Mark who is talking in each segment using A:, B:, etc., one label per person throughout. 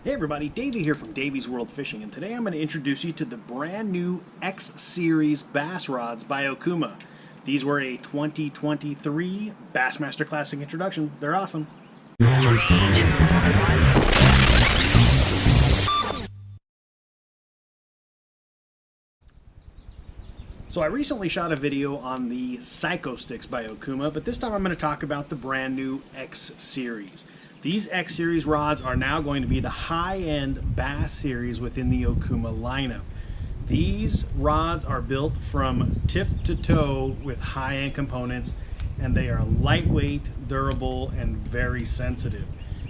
A: Hey everybody, Davey here from Davy's World Fishing, and today I'm going to introduce you to the brand new X Series bass rods by Okuma. These were a 2023 Bassmaster Classic introduction. They're awesome. So I recently shot a video on the Psycho Sticks by Okuma, but this time I'm going to talk about the brand new X Series. These X Series rods are now going to be the high-end bass series within the Okuma lineup. These rods are built from tip to toe with high-end components, and they are lightweight, durable, and very sensitive.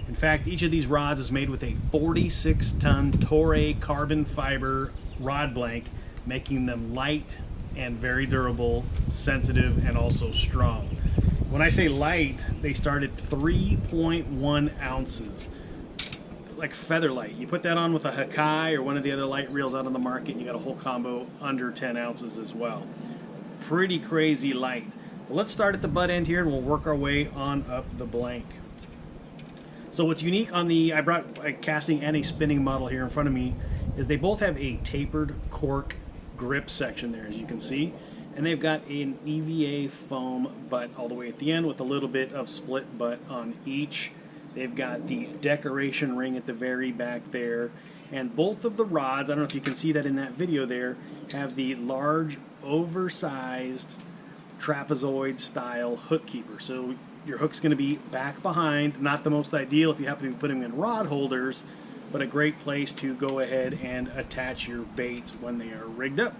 A: In fact, each of these rods is made with a 46-ton Toray Carbon fiber rod blank, making them light and very durable, sensitive, and also strong. When I say light, they start at 3.1 ounces, like feather light. You put that on with a Hakai or one of the other light reels out on the market, and you got a whole combo under 10 ounces as well. Pretty crazy light. Well, let's start at the butt end here, and we'll work our way on up the blank. So what's unique on the, I brought a casting and a spinning model here in front of me, is they both have a tapered cork grip section there, as you can see. And they've got an EVA foam butt all the way at the end with a little bit of split butt on each. They've got the decoration ring at the very back there. And both of the rods, I don't know if you can see that in that video there, have the large, oversized, trapezoid style hook keeper. So your hook's going to be back behind. Not the most ideal if you happen to be putting them in rod holders, but a great place to go ahead and attach your baits when they are rigged up.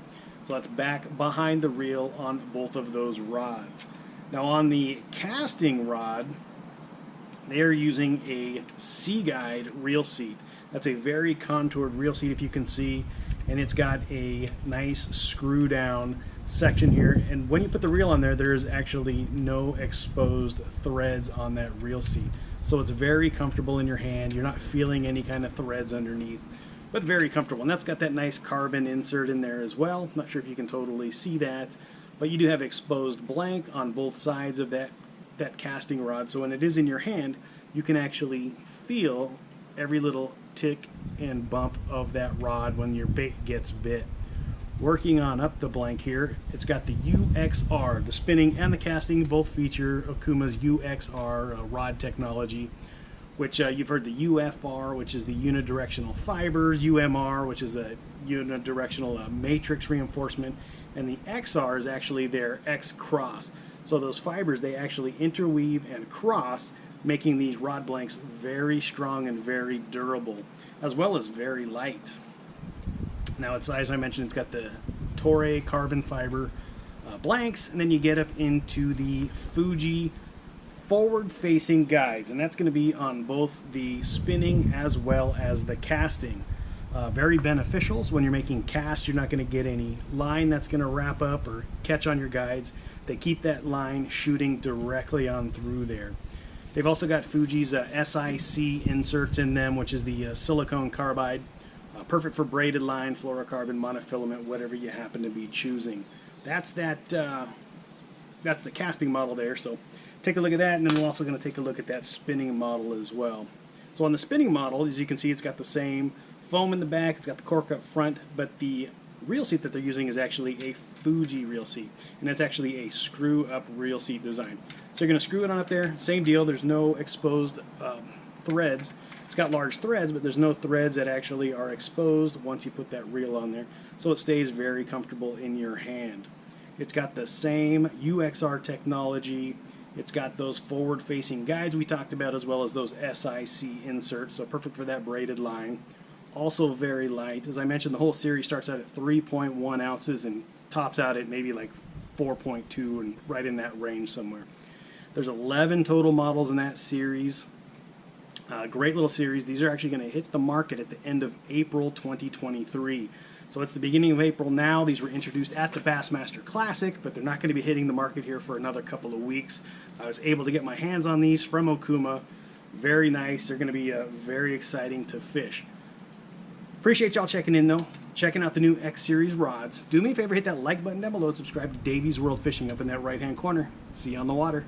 A: So that's back behind the reel on both of those rods. Now on the casting rod, they are using a Sea Guide reel seat. That's a very contoured reel seat, if you can see, and it's got a nice screw down section here. And when you put the reel on there, there's actually no exposed threads on that reel seat. So it's very comfortable in your hand. You're not feeling any kind of threads underneath, but very comfortable. And that's got that nice carbon insert in there as well. Not sure if you can totally see that, but you do have exposed blank on both sides of that casting rod. So when it is in your hand, you can actually feel every little tick and bump of that rod when your bait gets bit. Working on up the blank here, it's got the UXR. The spinning and the casting both feature Okuma's UXR rod technology, which you've heard the UFR, which is the unidirectional fibers, UMR, which is a unidirectional matrix reinforcement, and the XR is actually their X-cross. So those fibers, they actually interweave and cross, making these rod blanks very strong and very durable, as well as very light. Now, it's, as I mentioned, it's got the Toray carbon fiber blanks, and then you get up into the Fuji forward-facing guides, and that's going to be on both the spinning as well as the casting. Very beneficial. So when you're making casts, you're not going to get any line that's going to wrap up or catch on your guides. They keep that line shooting directly on through there. They've also got Fuji's SIC inserts in them, which is the silicone carbide. Perfect for braided line, fluorocarbon, monofilament, whatever you happen to be choosing. That's the casting model there. So take a look at that, and then we're also going to take a look at that spinning model as well. So on the spinning model, as you can see, it's got the same foam in the back, it's got the cork up front, but the reel seat that they're using is actually a Fuji reel seat, and it's actually a screw-up reel seat design. So you're going to screw it on up there, same deal, there's no exposed threads. It's got large threads, but there's no threads that actually are exposed once you put that reel on there, so it stays very comfortable in your hand. It's got the same UXR technology. It's got those forward-facing guides we talked about, as well as those SIC inserts, so perfect for that braided line. Also very light. As I mentioned, the whole series starts out at 3.1 ounces and tops out at maybe like 4.2 and right in that range somewhere. There's 11 total models in that series. Great little series. These are actually going to hit the market at the end of April 2023. So it's the beginning of April now. These were introduced at the Bassmaster Classic, but they're not going to be hitting the market here for another couple of weeks. I was able to get my hands on these from Okuma. Very nice. They're going to be very exciting to fish. Appreciate y'all checking in though. Checking out the new X Series rods. Do me a favor, hit that like button down below and subscribe to Davy's World Fishing up in that right hand corner. See you on the water.